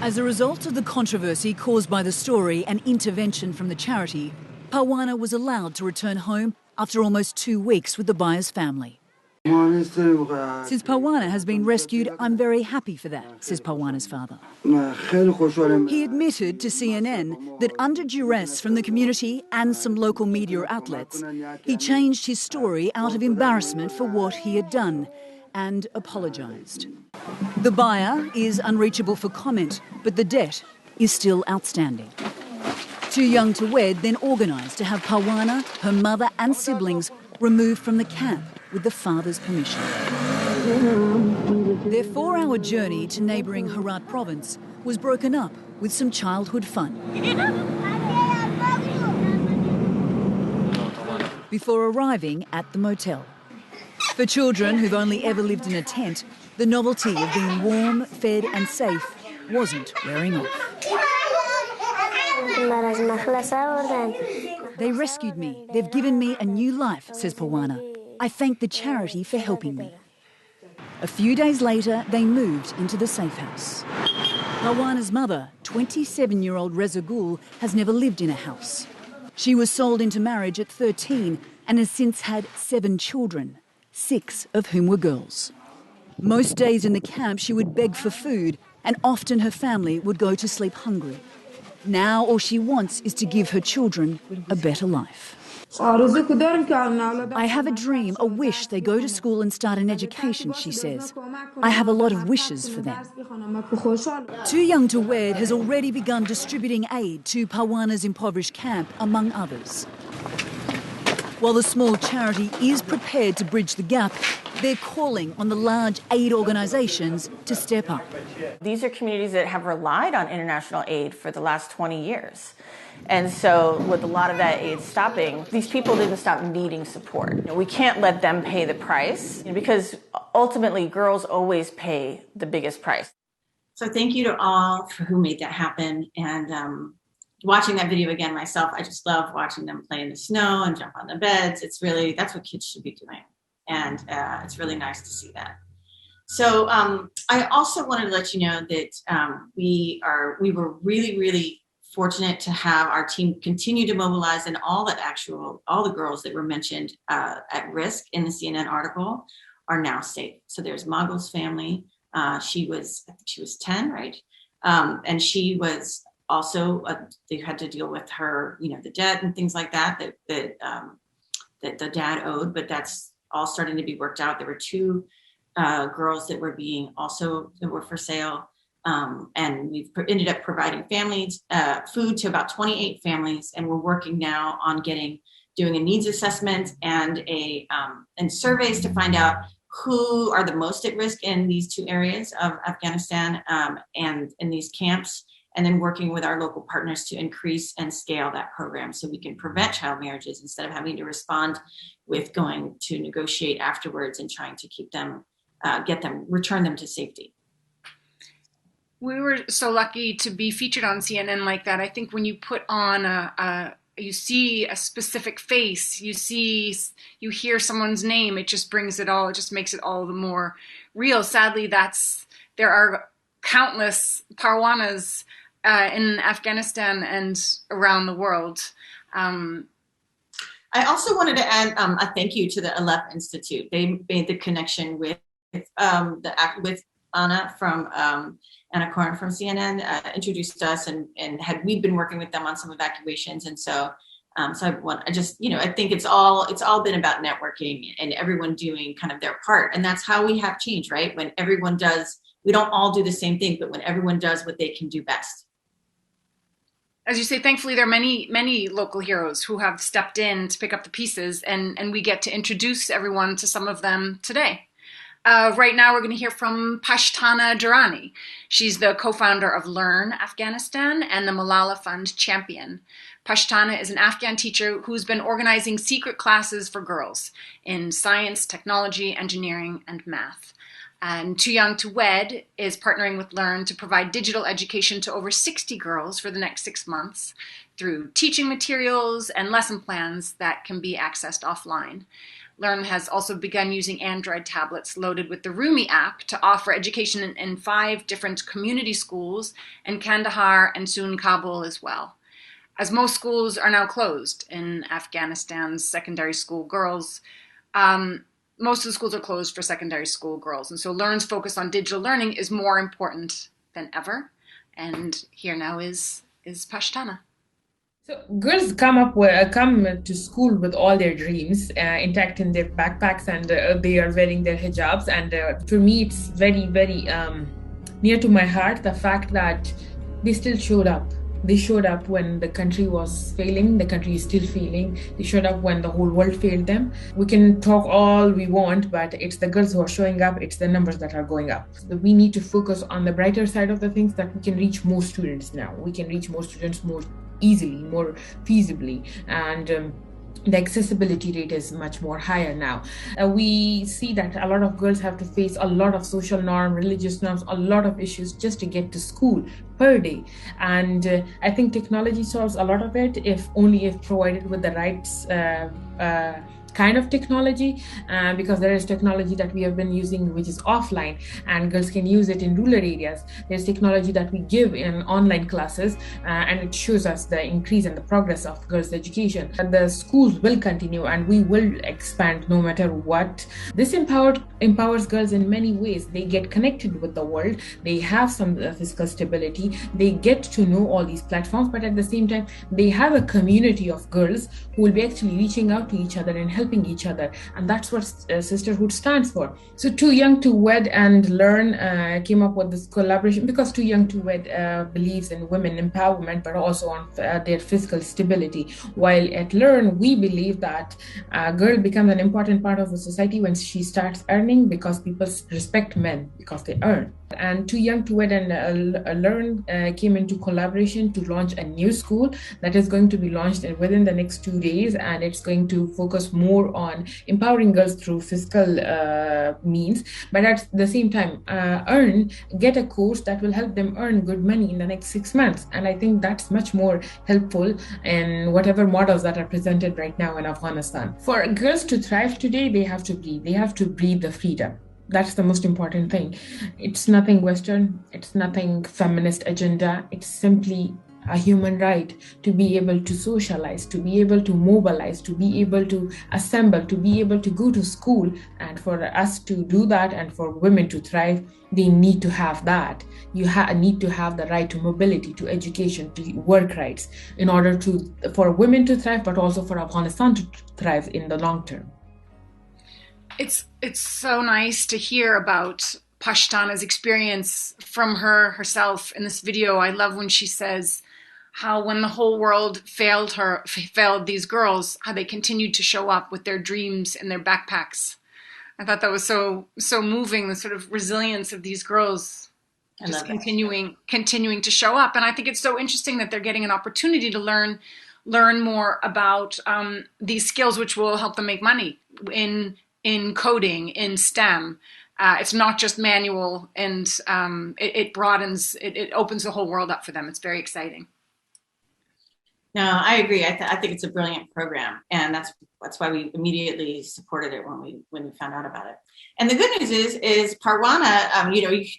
As a result of the controversy caused by the story and intervention from the charity, Pawana was allowed to return home after almost 2 weeks with the buyer's family. Since Pawana has been rescued, I'm very happy for that, says Pawana's father. He admitted to CNN that under duress from the community and some local media outlets, he changed his story out of embarrassment for what he had done and apologised. The buyer is unreachable for comment, but the debt is still outstanding. Too Young to Wed then organised to have Pawana, her mother and siblings removed from the camp with the father's permission. Their 4-hour journey to neighbouring Herat province was broken up with some childhood fun. Before arriving at the motel. For children who've only ever lived in a tent, the novelty of being warm, fed and safe wasn't wearing off. They rescued me. They've given me a new life, says Pawana. I thank the charity for helping me. A few days later, they moved into the safe house. Pawana's mother, 27-year-old Reza Gul, has never lived in a house. She was sold into marriage at 13 and has since had 7 children, 6 of whom were girls. Most days in the camp, she would beg for food, and often her family would go to sleep hungry. Now all she wants is to give her children a better life. I have a dream, a wish they go to school and start an education, she says. I have a lot of wishes for them. Too Young to Wed has already begun distributing aid to Parwana's impoverished camp, among others. While the small charity is prepared to bridge the gap, they're calling on the large aid organisations to step up. These are communities that have relied on international aid for the last 20 years. And so with a lot of that aid stopping, these people didn't stop needing support. We can't let them pay the price because ultimately girls always pay the biggest price. So thank you to all for who made that happen. And watching that video again myself, I just love watching them play in the snow and jump on the beds. It's really, that's what kids should be doing. And it's really nice to see that. So I also wanted to let you know that we were really, really fortunate to have our team continue to mobilize, and all the girls that were mentioned at risk in the CNN article are now safe. So there's Mago's family. I think she was 10, right? And she was also, they had to deal with her, the debt and things like that the dad owed, but that's all starting to be worked out. There were 2 girls that were for sale. And we've ended up providing families food to about 28 families, and we're working now on doing a needs assessment and surveys to find out who are the most at risk in these 2 areas of Afghanistan and in these camps, and then working with our local partners to increase and scale that program so we can prevent child marriages instead of having to respond with going to negotiate afterwards and trying to keep them, return them to safety. We were so lucky to be featured on CNN like that. I think when you put on you see a specific face, you hear someone's name, it just makes it all the more real. Sadly, there are countless Parwanas in Afghanistan and around the world. I also wanted to add a thank you to the Aleph Institute. They made the connection with Anna from Anna Corn from CNN introduced us, and we've been working with them on some evacuations, and so I think it's all been about networking and everyone doing kind of their part, and that's how we have change, right? When everyone does, we don't all do the same thing, but when everyone does what they can do best. As you say, thankfully there are many local heroes who have stepped in to pick up the pieces, and we get to introduce everyone to some of them today. Right now, we're going to hear from Pashtana Durrani. She's the co-founder of Learn Afghanistan and the Malala Fund champion. Pashtana is an Afghan teacher who's been organizing secret classes for girls in science, technology, engineering, and math. And Too Young to Wed is partnering with Learn to provide digital education to over 60 girls for the next 6 months through teaching materials and lesson plans that can be accessed offline. Learn has also begun using Android tablets loaded with the Rumi app to offer education in 5 different community schools in Kandahar and soon Kabul as well. As most schools are now closed in Afghanistan's secondary school girls, most of the schools are closed for secondary school girls. And so Learn's focus on digital learning is more important than ever. And here now is Pashtana. So girls come to school with all their dreams intact in their backpacks, and they are wearing their hijabs. And for me, it's very, very near to my heart, the fact that they still showed up. They showed up when the country was failing. The country is still failing. They showed up when the whole world failed them. We can talk all we want, but it's the girls who are showing up. It's the numbers that are going up. So we need to focus on the brighter side of the things, that we can reach more students now. We can reach more students more easily, more feasibly, and the accessibility rate is much more higher now. We see that a lot of girls have to face a lot of social norms, religious norms, a lot of issues just to get to school per day. And I think technology solves a lot of it, if provided with the right kind of technology, because there is technology that we have been using which is offline, and girls can use it in rural areas. There's technology that we give in online classes, and it shows us the increase and the progress of girls' education. And the schools will continue, and we will expand no matter what. This empowers girls in many ways. They get connected with the world, they have some physical stability, they get to know all these platforms, but at the same time they have a community of girls who will be actually reaching out to each other and helping each other, and that's what sisterhood stands for. So Too Young to Wed and Learn came up with this collaboration because Too Young to Wed believes in women empowerment, but also on their physical stability, while at Learn we believe that a girl becomes an important part of the society when she starts earning, because people respect men because they earn. And Too Young to Wed and Learn came into collaboration to launch a new school that is going to be launched within the next 2 days, and it's going to focus more on empowering girls through physical means, but at the same time get a course that will help them earn good money in the next 6 months. And I think that's much more helpful in whatever models that are presented right now in Afghanistan. For girls to thrive today, they have to breathe the freedom. That's the most important thing. It's nothing Western, it's nothing feminist agenda, it's simply a human right to be able to socialize, to be able to mobilize, to be able to assemble, to be able to go to school. And for us to do that and for women to thrive, they need to have that. You need to have the right to mobility, to education, to work rights in order for women to thrive, but also for Afghanistan to thrive in the long term. It's so nice to hear about Pashtana's experience from herself in this video. I love when she says how when the whole world failed these girls, how they continued to show up with their dreams in their backpacks. I thought that was so moving, the sort of resilience of these girls just continuing to show up. And I think it's so interesting that they're getting an opportunity to learn more about these skills which will help them make money in coding, in STEM. It's not just manual, and it broadens, it opens the whole world up for them. It's very exciting. No, I agree. I think it's a brilliant program, and that's why we immediately supported it when we found out about it. And the good news is Parwana,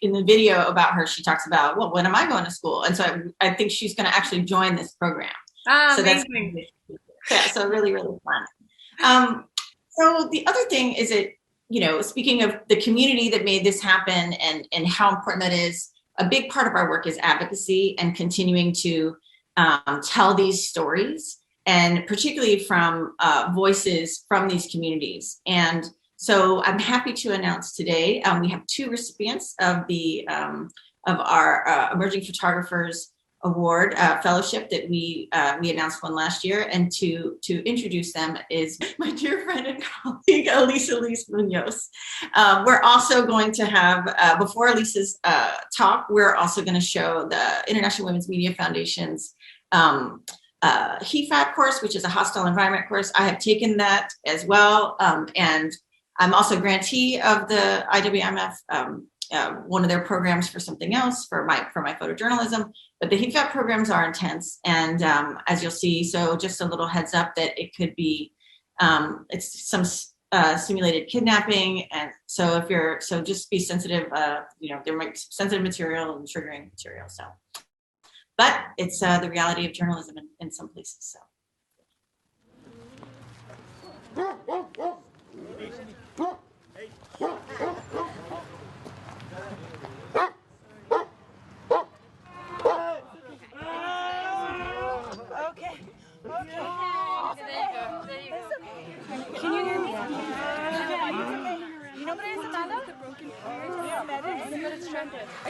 in the video about her, she talks about, well, when am I going to school? And so I think she's going to actually join this program. So amazing. So really, really fun. So the other thing is speaking of the community that made this happen and how important that is, a big part of our work is advocacy and continuing to tell these stories, and particularly from voices from these communities. And so I'm happy to announce today we have 2 recipients of our Emerging Photographers Award fellowship that we announced one last year, and to introduce them is my dear friend and colleague Elisa Munoz. We're also going to have before Elisa's talk, we're also going to show the International Women's Media Foundation's HEFAT course, which is a hostile environment course. I have taken that as well, and I'm also a grantee of the IWMF. One of their programs for something else for my photojournalism, but the HEFAT programs are intense, and as you'll see, so just a little heads up that it could be it's some simulated kidnapping, and so just be sensitive. There might be sensitive material and triggering material. So, but it's the reality of journalism in some places. So. Can you hear me? You know what it is, Amanda?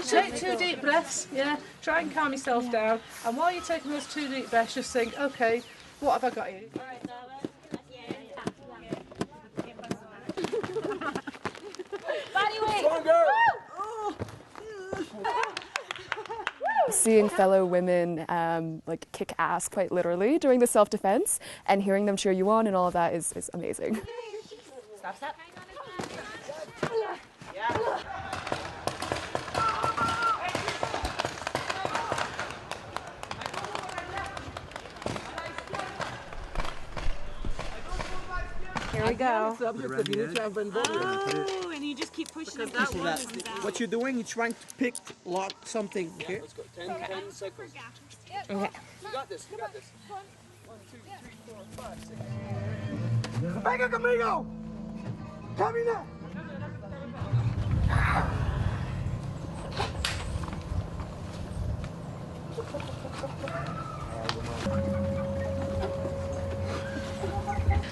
Take 2 deep breaths, yeah. Try and calm yourself down. And while you're taking those 2 deep breaths, just think, okay, what have I got here? Body weight! Seeing fellow women kick ass quite literally during the self-defense and hearing them cheer you on and all of that is amazing. Stop. Here we go. Oh, and you just keep pushing it that one. What you're doing, you're trying to pick, lock something. Okay. Let's go. 10 circles. Okay. You got this. You got this. 1, 2, 3, 4, 5, 6. Venga conmigo. Camina.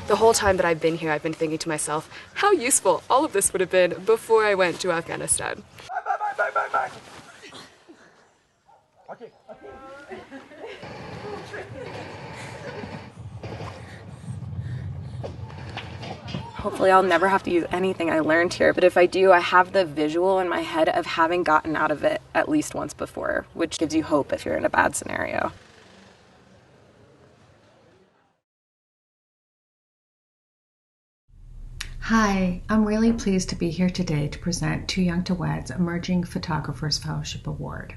The whole time that I've been here, I've been thinking to myself, how useful all of this would have been before I went to Afghanistan. Bye. Okay. Hopefully I'll never have to use anything I learned here, but if I do, I have the visual in my head of having gotten out of it at least once before, which gives you hope if you're in a bad scenario. Hi, I'm really pleased to be here today to present Too Young to Wed's Emerging Photographers Fellowship Award.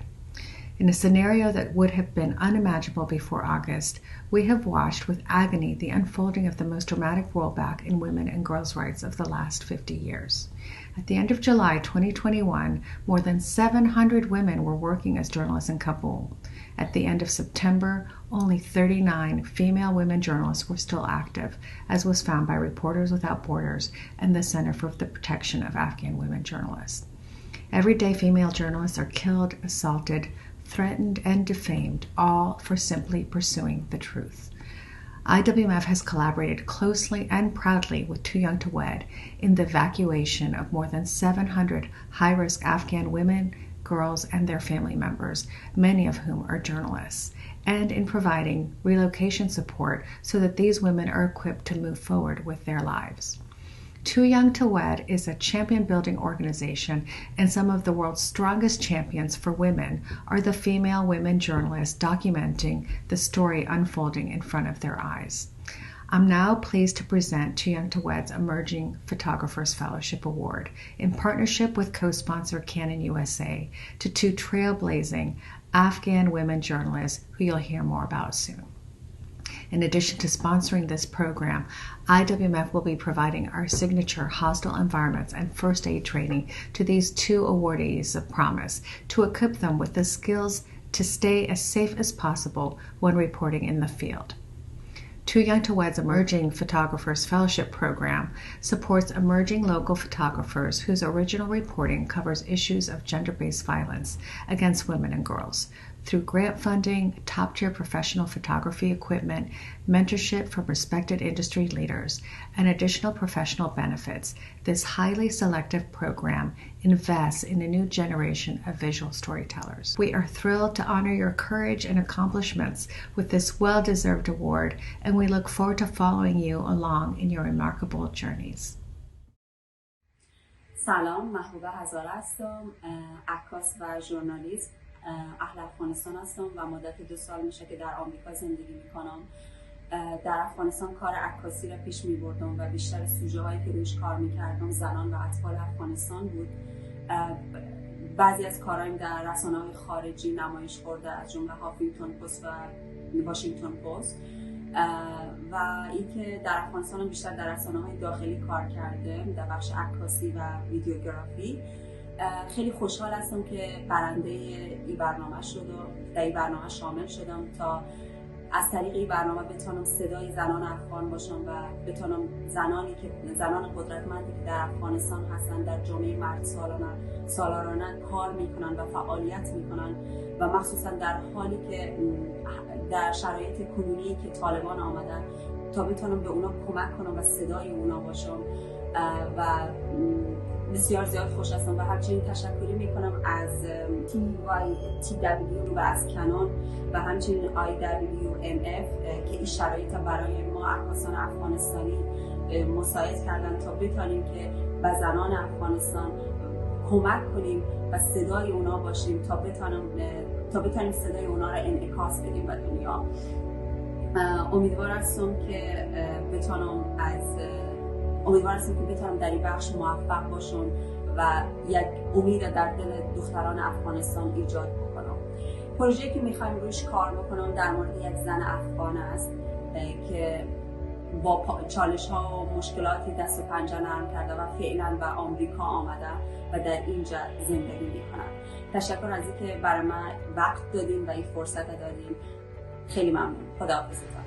In a scenario that would have been unimaginable before August, we have watched with agony the unfolding of the most dramatic rollback in women and girls' rights of the last 50 years. At the end of July 2021, more than 700 women were working as journalists in Kabul. At the end of September, only 39 female women journalists were still active, as was found by Reporters Without Borders and the Center for the Protection of Afghan Women Journalists. Every day, female journalists are killed, assaulted, threatened, and defamed, all for simply pursuing the truth. IWMF has collaborated closely and proudly with Too Young to Wed in the evacuation of more than 700 high-risk Afghan women, girls, and their family members, many of whom are journalists, and in providing relocation support so that these women are equipped to move forward with their lives. Too Young to Wed is a champion-building organization, and some of the world's strongest champions for women are the female women journalists documenting the story unfolding in front of their eyes. I'm now pleased to present Too Young to Wed's Emerging Photographers Fellowship Award in partnership with co-sponsor Canon USA to two trailblazing Afghan women journalists who you'll hear more about soon. In addition to sponsoring this program, IWMF will be providing our signature hostile environments and first aid training to these two awardees of promise to equip them with the skills to stay as safe as possible when reporting in the field. Too Young to Wed's Emerging Photographers Fellowship Program supports emerging local photographers whose original reporting covers issues of gender-based violence against women and girls. Through grant funding, top-tier professional photography equipment, mentorship from respected industry leaders, and additional professional benefits, this highly selective program invests in a new generation of visual storytellers. We are thrilled to honor your courage and accomplishments with this well-deserved award, and we look forward to following you along in your remarkable journeys. سلام، محبوبه هزاره هستم، عکاس و ژورنالیست. اهل افغانستان هستم و مدت 2 سال میشه که در آمریکا زندگی میکنم. در افغانستان کار عکاسی را پیش میبردم و بیشتر سوژه هایی که روش کار میکردم زنان و اطفال افغانستان بود. بعضی از کارایم در رسانه‌های خارجی نمایش خورده، از جمله هافینگتون پست و واشنگتن پست، و اینکه در افغانستان بیشتر در رسانه‌های داخلی کار کردم در بخش عکاسی و ویدیوگرافی. خیلی خوشحال هستم که برنده این برنامه شدم، در این برنامه شامل شدم تا از طریق این برنامه بتونم صدای زنان افغان باشم و بتونم زنان قدرتمندی که در افغانستان هستن، در جامعه مرد سالارانه کار میکنن و فعالیت میکنن و مخصوصا در حالی که در شرایط کنونی که طالبان آمدن، تا بتونم به اونا کمک کنم و صدای اونا باشم. و بسیار زیاد خوش هستم و همچنین تشکری میکنم از TYTW و از کنون و همچنین IWMF که این شرایط برای ما عکاسان افغانستانی مساعد کردن تا بتونیم که به زنان افغانستان کمک کنیم و صدای اونا باشیم تا بتونیم صدای اونا را انعکاس بدیم به دنیا. امیدوار هستم که بتونم در این بخش موفق باشم و یک امید در دل دختران افغانستان ایجاد بکنم. پروژه‌ای که میخوایم روش کار بکنم در مورد یک زن افغان است که با چالش ها و مشکلاتی دست و پنجه نرم کرده و فعلا به آمریکا آمده و در اینجا زندگی میکنن. تشکر از اینکه برای من وقت دادین و این فرصت دادین. خیلی ممنون. خداحافظتون.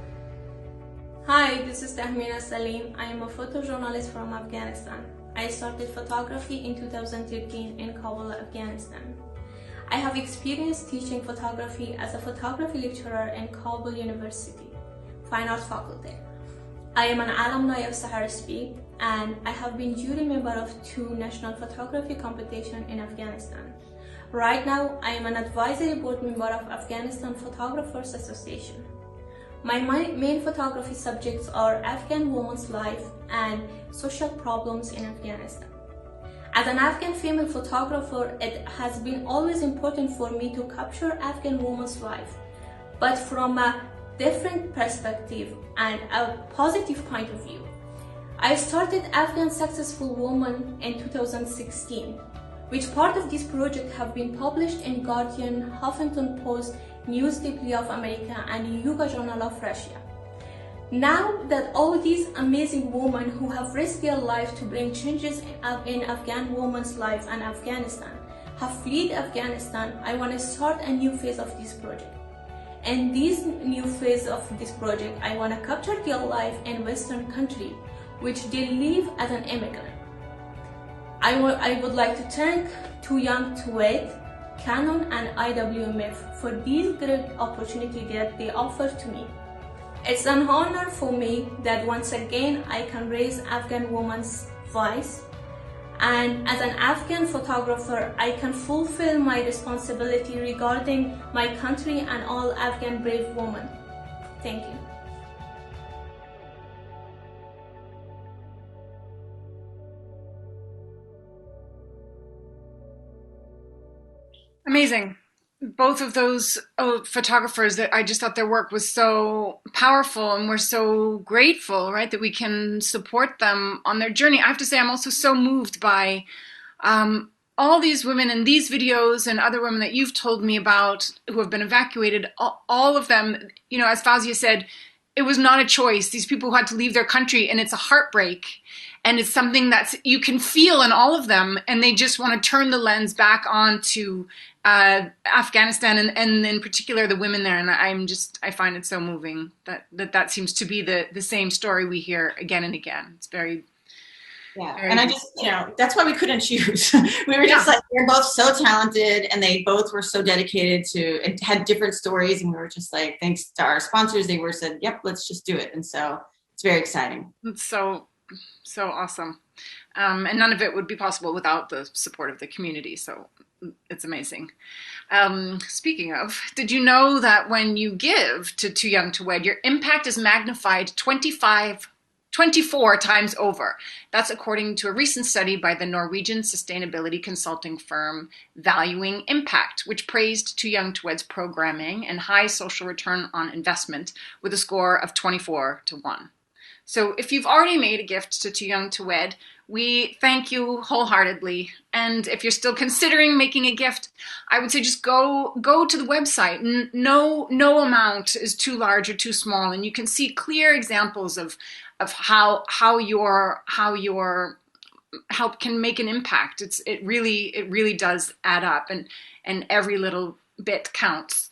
Hi, this is Tahmina Salim. I am a photojournalist from Afghanistan. I started photography in 2013 in Kabul, Afghanistan. I have experience teaching photography as a photography lecturer in Kabul University, Fine Arts Faculty. I am an alumni of Sahara Speak, and I have been jury member of 2 national photography competitions in Afghanistan. Right now, I am an advisory board member of Afghanistan Photographers Association. My main photography subjects are Afghan women's life and social problems in Afghanistan. As an Afghan female photographer, it has been always important for me to capture Afghan women's life, but from a different perspective and a positive point of view. I started Afghan Successful Woman in 2016, which part of this project have been published in Guardian, Huffington Post, News Weekly of America, and Yuga Journal of Russia. Now that all these amazing women who have risked their life to bring changes in Afghan women's life and Afghanistan have fled Afghanistan, I want to start a new phase of this project. In this new phase of this project, I want to capture their life in Western country, which they live as an immigrant. I would like to thank Too Young to Wait, Canon and IWMF for this great opportunity that they offer to me. It's an honor for me that once again I can raise Afghan women's voice, and as an Afghan photographer I can fulfill my responsibility regarding my country and all Afghan brave women. Thank you. Amazing. Both of those photographers, that I just thought their work was so powerful, and we're so grateful, right, that we can support them on their journey. I have to say, I'm also so moved by all these women in these videos and other women that you've told me about who have been evacuated. All of them, you know, as Fazia said, it was not a choice. These people who had to leave their country, and it's a heartbreak. And it's something that you can feel in all of them, and they just want to turn the lens back onto Afghanistan, and in particular the women there. And I find it so moving that seems to be the same story we hear again and again. It's very, very and I just, you know, that's why we couldn't choose. We were just like, they're both so talented, and they both were so dedicated to, and had different stories, and we were just like, thanks to our sponsors, they said, yep, let's just do it. And so it's very exciting. It's so awesome. And none of it would be possible without the support of the community. So it's amazing. Speaking of, did you know that when you give to Too Young to Wed, your impact is magnified 24 times over? That's according to a recent study by the Norwegian sustainability consulting firm Valuing Impact, which praised Too Young to Wed's programming and high social return on investment with a score of 24-1. So if you've already made a gift to Too Young to Wed, we thank you wholeheartedly. And if you're still considering making a gift, I would say just go to the website. No amount is too large or too small, and you can see clear examples of how your help can make an impact. It really does add up, and every little bit counts.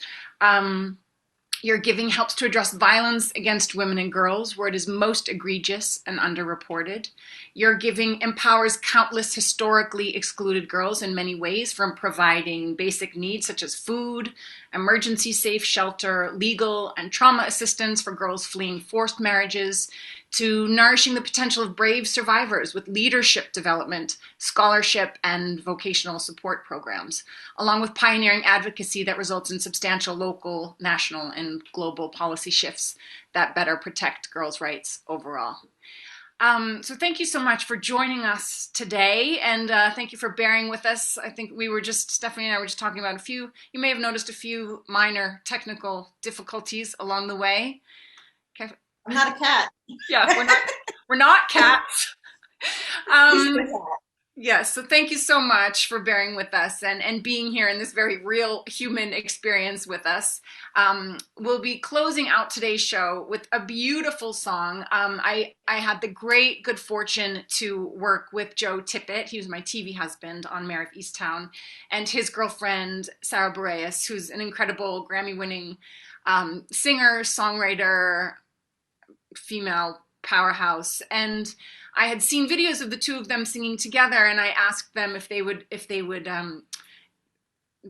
Your giving helps to address violence against women and girls where it is most egregious and underreported. Your giving empowers countless historically excluded girls in many ways, from providing basic needs such as food, emergency safe shelter, legal and trauma assistance for girls fleeing forced marriages, to nourishing the potential of brave survivors with leadership development, scholarship, and vocational support programs, along with pioneering advocacy that results in substantial local, national, and global policy shifts that better protect girls' rights overall. So thank you so much for joining us today, and thank you for bearing with us. I think Stephanie and I were just talking about you may have noticed a few minor technical difficulties along the way. Okay. I'm not a cat. Yeah, we're not cats. Yes, so thank you so much for bearing with us and being here in this very real human experience with us. We'll be closing out today's show with a beautiful song. I had the great good fortune to work with Joe Tippett. He was my TV husband on Mayor of Easttown, and his girlfriend, Sarah Bareilles, who's an incredible Grammy-winning singer, songwriter, female powerhouse. And I had seen videos of the two of them singing together, and I asked them if they would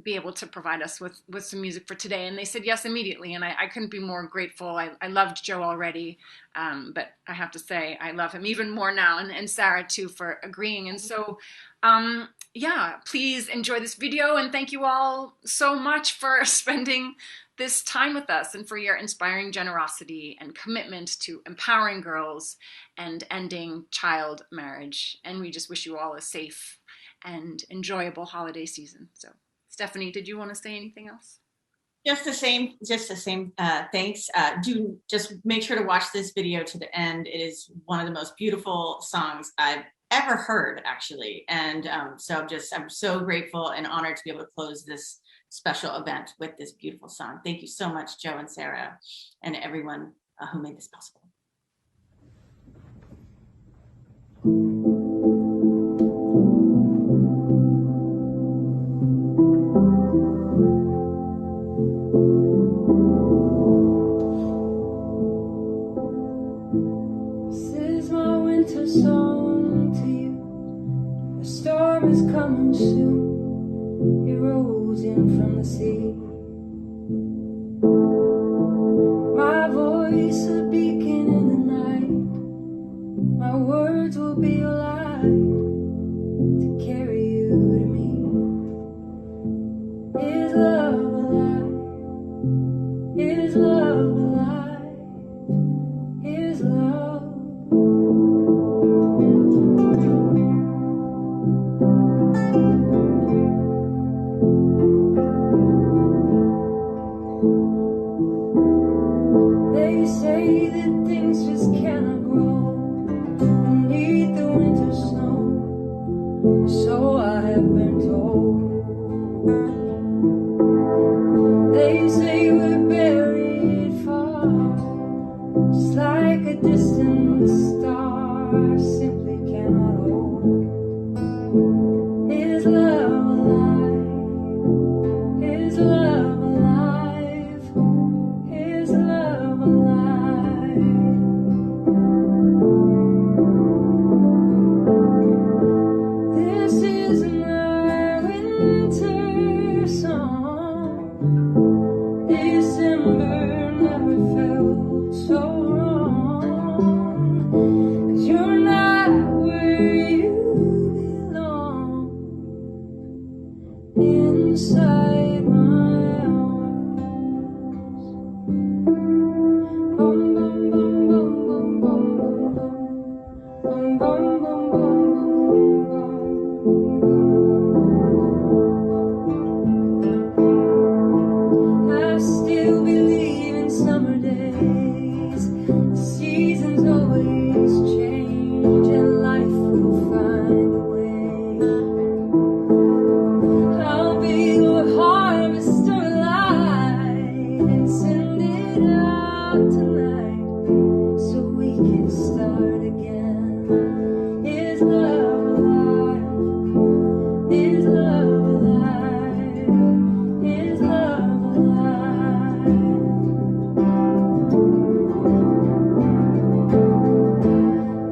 be able to provide us with some music for today, and they said yes immediately. And I couldn't be more grateful. I loved Joe already, but I have to say I love him even more now, and Sarah too for agreeing. And so yeah, please enjoy this video, and thank you all so much for spending this time with us and for your inspiring generosity and commitment to empowering girls and ending child marriage. And we just wish you all a safe and enjoyable holiday season. So, Stephanie, did you want to say anything else? Just the same. Thanks. Do just make sure to watch this video to the end. It is one of the most beautiful songs I've ever heard, actually. And so I'm so grateful and honored to be able to close this special event with this beautiful song. Thank you so much, Joe and Sarah, and everyone who made this possible. This is my winter song to you. A storm is coming soon. It rolls in from the sea. My voice a beacon in the night. My words will be a light to carry you to me. Is love alive? Is love alive? Is love? They say that things just cannot grow beneath the winter snow, so I have been told. They say we're buried far, just like a distant star simply cannot hold. Is love alive? Is love alive? Is love alive? This is my winter song. December never felt so wrong, 'cause you're not where you belong, inside my arms. Bum, bum, bum, bum, bum, bum, bum, bum, bum, bum, I still believe in summer days. Seasons always change and life will find a way. I'll be your harvest or light and send it out tonight so we can start again. Is love alive? Is love alive? Is love alive?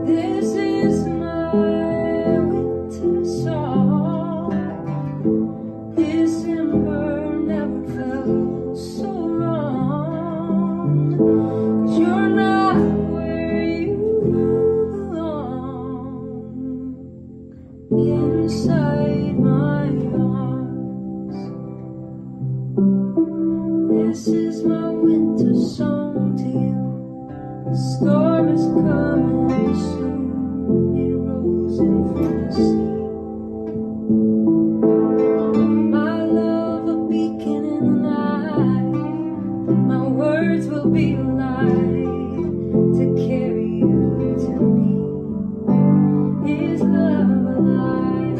This is my winter song. December never felt so wrong, 'cause you're not where you belong, inside my arms. This is my winter song to you. The storm is coming soon. It rolls in from the sea. My love a beacon in the night. My words will be a light to carry you to me. Is love alive?